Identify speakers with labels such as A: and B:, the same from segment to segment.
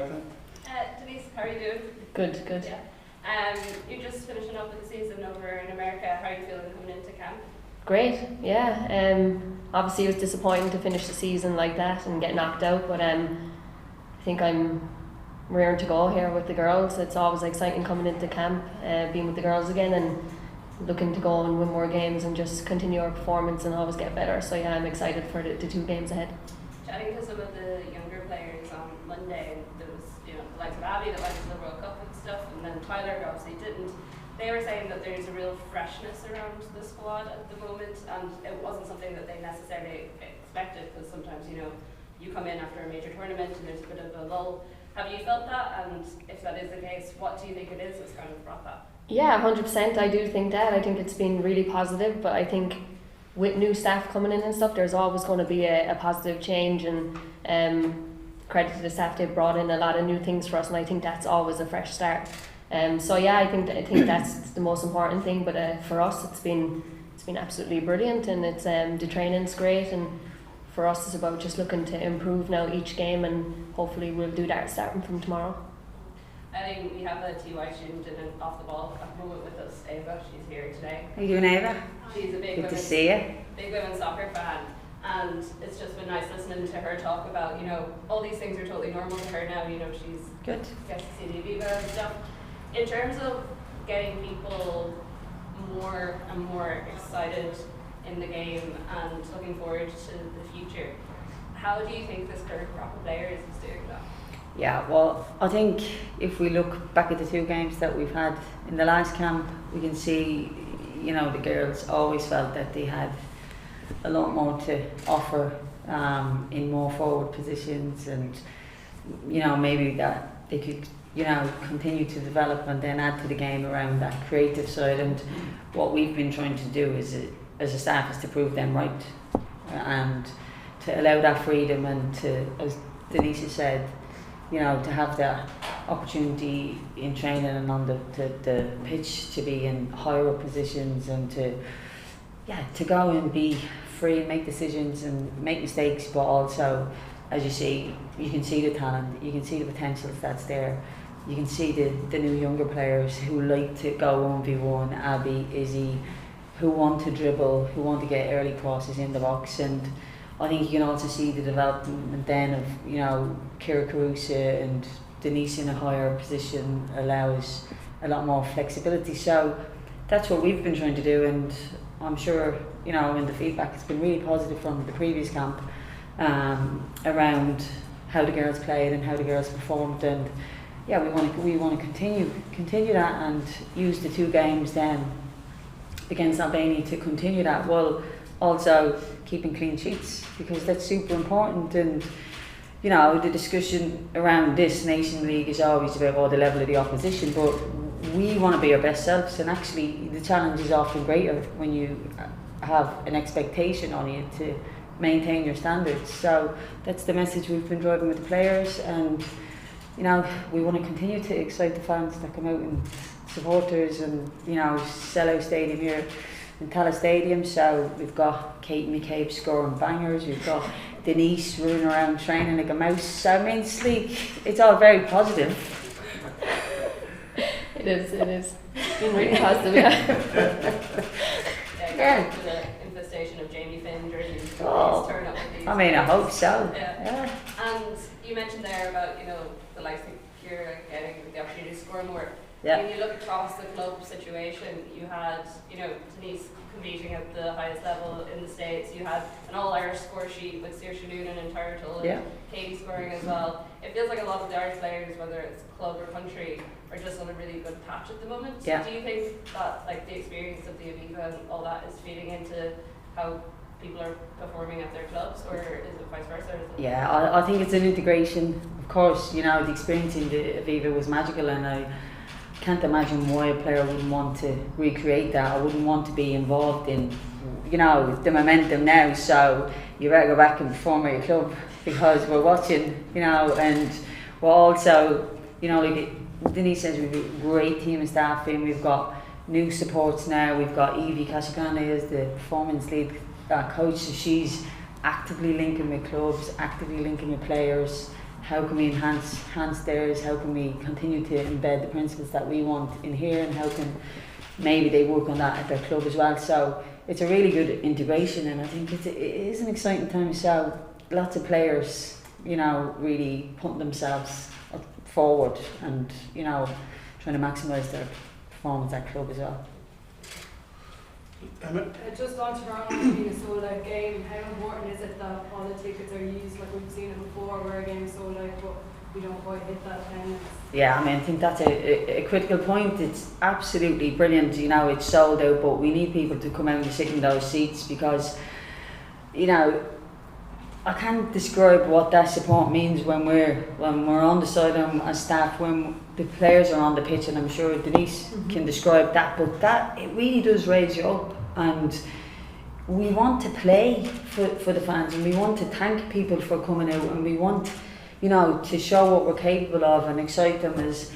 A: Ireland.
B: Denise, how are you doing?
C: Good.
B: Yeah. You're just finishing up with the season over in America. How are you feeling coming into camp?
C: Great, yeah. Obviously it was disappointing to finish the season like that and get knocked out, but I think I'm raring to go here with the girls. It's always exciting coming into camp, being with the girls again and looking to go and win more games and just continue our performance and always get better. So yeah, I'm excited for the 2 games ahead.
B: Chatting to some of the younger players on Monday, there was the likes of Abby that went to the World Cup and stuff, and then Tyler obviously didn't. They were saying that there's a real freshness around the squad at the moment, and it wasn't something that they necessarily expected, because sometimes you come in after a major tournament and there's a bit of a lull. Have you felt that? And if that is the case, what do you think it is that's kind of brought that?
C: Yeah, 100%. I do think that. I think it's been really positive, but I think with new staff coming in and stuff, there's always going to be a positive change, and credit to the staff, they've brought in a lot of new things for us, and I think that's always a fresh start. So yeah, I think that's the most important thing. But for us, it's been absolutely brilliant, and it's the training's great, and for us it's about just looking to improve now each game, and hopefully we'll do that starting from tomorrow.
B: I think we have a TY student in an off the ball at the moment with us, Ava. She's here today.
D: How are you doing, Ava?
B: She's a
D: Good to see you.
B: Big women's soccer fan, and it's just been nice listening to her talk about all these things are totally normal to her now. She's
D: good.
B: Gets to see the Aviva and stuff. In terms of getting people more and more excited in the game and looking forward to the future, how do you think this current crop of players is doing that?
D: Yeah, well, I think if we look back at the 2 games that we've had in the last camp, we can see, the girls always felt that they had a lot more to offer in more forward positions, and maybe that they could continue to develop and then add to the game around that creative side. And what we've been trying to do as a staff is to prove them right, and to allow that freedom, and to, as Denise said, to have that opportunity in training and on the pitch to be in higher positions, and to go and be free and make decisions and make mistakes, but also, as you see, you can see the talent, you can see the potential that's there. You can see the new younger players who like to go 1v1, Abby, Izzy, who want to dribble, who want to get early crosses in the box. And I think you can also see the development then of, Kira Carusa and Denise in a higher position allows a lot more flexibility. So that's what we've been trying to do, and I'm sure, in the feedback it's been really positive from the previous camp around how the girls played and how the girls performed. And yeah, we want to continue that, and use the 2 games then against Albania to continue that, while also keeping clean sheets, because that's super important. And the discussion around this Nation League is always about the level of the opposition, but we want to be our best selves, and actually the challenge is often greater when you have an expectation on you to maintain your standards. So that's the message we've been driving with the players, and we want to continue to excite the fans that come out, and supporters, and sell out stadium here in Tallaght Stadium. So we've got Kate McCabe scoring bangers, we've got Denise running around training like a mouse. So I mean, it's all very positive.
C: It is. It's been really positive, yeah.
B: Yeah. The infestation of Jamie Finn jerseys turn up with these.
D: I mean, I hope so.
B: Yeah. And you mentioned there about the likes of Kira getting the opportunity to score more.
D: Yeah.
B: When you look across the club situation, you had Denise competing at the highest level in the States. You had an all-Irish score sheet with Saoirse Noonan and Tyrrell and Katie scoring as well. It feels like a lot of the Irish players, whether it's club or country, are just on a really good patch at the moment.
D: Yeah.
B: Do you think that the experience of the Aviva and all that is feeding into how people are performing at their clubs, or is it vice versa?
D: Yeah, I think it's an integration. Of course, the experience in the Aviva was magical, and I can't imagine why a player wouldn't want to recreate that. I wouldn't want to be involved in, the momentum now. So you better go back and perform at your club, because we're watching, and we're also, like Denise says, we've a great team of staff in. We've got new supports now. We've got Evie Kashikane as the performance lead coach. So she's actively linking with clubs, actively linking with players, how can we enhance theirs, how can we continue to embed the principles that we want in here, and how can maybe they work on that at their club as well. So it's a really good integration, and I think it is an exciting time. So lots of players, you know, really putting themselves forward and, you know, trying to maximise their performance at club as well.
A: Just on Toronto being a sold out game, how important is it that all the tickets are used? Like we've seen it before where a game is sold out but we don't quite hit that attendance.
D: Yeah, I mean, I think that's a critical point. It's absolutely brilliant, you know, it's sold out, but we need people to come out and sit in those seats, because, you know, I can't describe what that support means when we're on the sideline as staff, when the players are on the pitch, and I'm sure Denise can describe that, but that, it really does raise you up, and we want to play for the fans, and we want to thank people for coming out, and we want, you know, to show what we're capable of and excite them as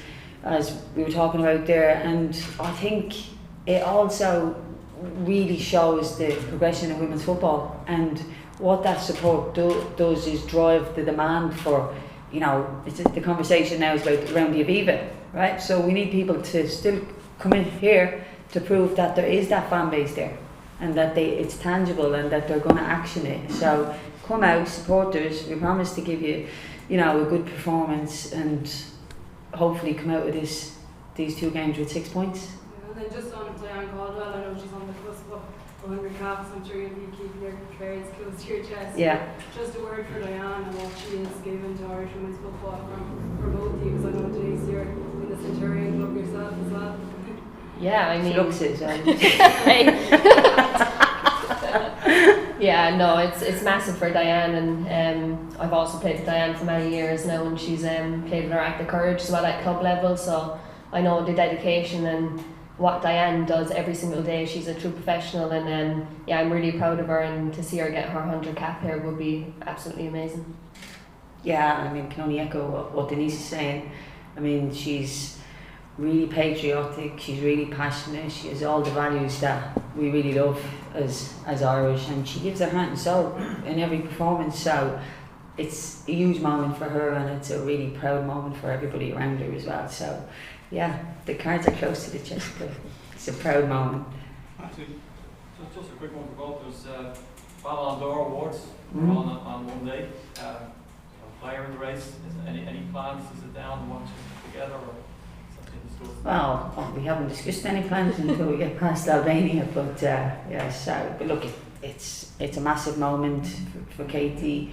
D: we were talking about there. And I think it also really shows the progression of women's football, and what that support does is drive the demand for, you know, the conversation now is about around the Aviva, right? So we need people to still come in here to prove that there is that fan base there, and that it's tangible, and that they're going to action it. So come out, supporters, we promise to give you, you know, a good performance, and hopefully come out of these 2 games with 6 points.
A: Yeah, and then just on Diane Caldwell, I know she's on the cusp of 100 caps. I'm sure you'll be keeping your cards close to your chest.
D: Yeah.
A: Just a word for Diane and what she has given to Irish women's football from both teams. I know Denise, you're in the Centurion club yourself as well.
C: Yeah, I mean,
D: She looks it, so.
C: Yeah, no, it's massive for Diane, and I've also played with Diane for many years now, and she's played with her Act of Courage as well at club level, so I know the dedication and what Diane does every single day. She's a true professional, and yeah, I'm really proud of her, and to see her get her 100 cap here would be absolutely amazing.
D: Yeah, I mean, can only echo what Denise is saying. I mean, she's really patriotic, she's really passionate, she has all the values that we really love as Irish, and she gives her heart and soul in every performance. So it's a huge moment for her, and it's a really proud moment for everybody around her as well. So yeah, the cards are close to the chest, but it's a proud moment.
E: Actually, just a quick one for both. There's Ballon d'Or awards on one day. Player in the race. Is any plans to sit down and watch it together, or something discussed?
D: Well, we haven't discussed any plans until we get past Albania, but yeah. So, but look, it's a massive moment for Katie.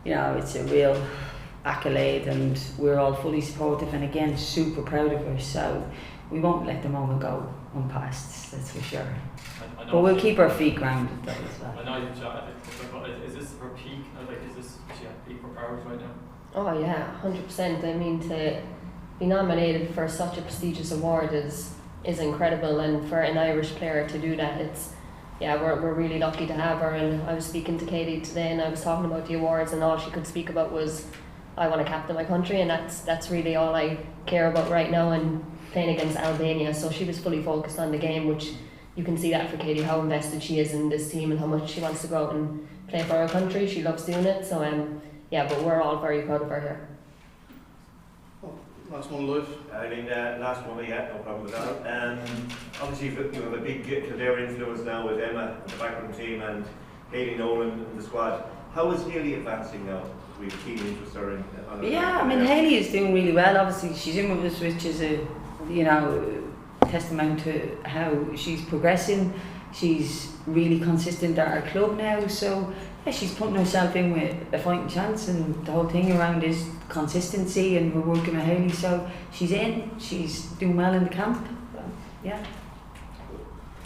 D: You know, it's a real accolade, and we're all fully supportive, and again, super proud of her. So we won't let the moment go unpassed, that's for sure. But we'll keep our feet grounded though as well.
E: I know you've chatted. Is this her peak? Like, is this peak for powers right now?
C: Oh yeah, 100%. I mean, to be nominated for such a prestigious award is incredible, and for an Irish player to do that, we're really lucky to have her. And I was speaking to Katie today, and I was talking about the awards, and all she could speak about was, I want to captain my country, and that's really all I care about right now, and playing against Albania. So she was fully focused on the game, which you can see that for Katie, how invested she is in this team and how much she wants to go out and play for her country. She loves doing it. So yeah, but we're all very proud of her here.
F: Oh, last one live.
G: I mean, last one, yeah, no problem at all. Obviously, you have a big Kildare influence now with Emma in the backroom team and Hayley Nolan in the squad. How is Hayley advancing now? We've keen interest her in.
D: Yeah, I mean, Hayley is doing really well. Obviously, she's in with us, which is a, you know, testament to how she's progressing. She's really consistent at our club now, so yeah, she's putting herself in with a fighting chance, and the whole thing around is consistency, and we're working with Hayley, so she's in, she's doing well in the camp. Yeah.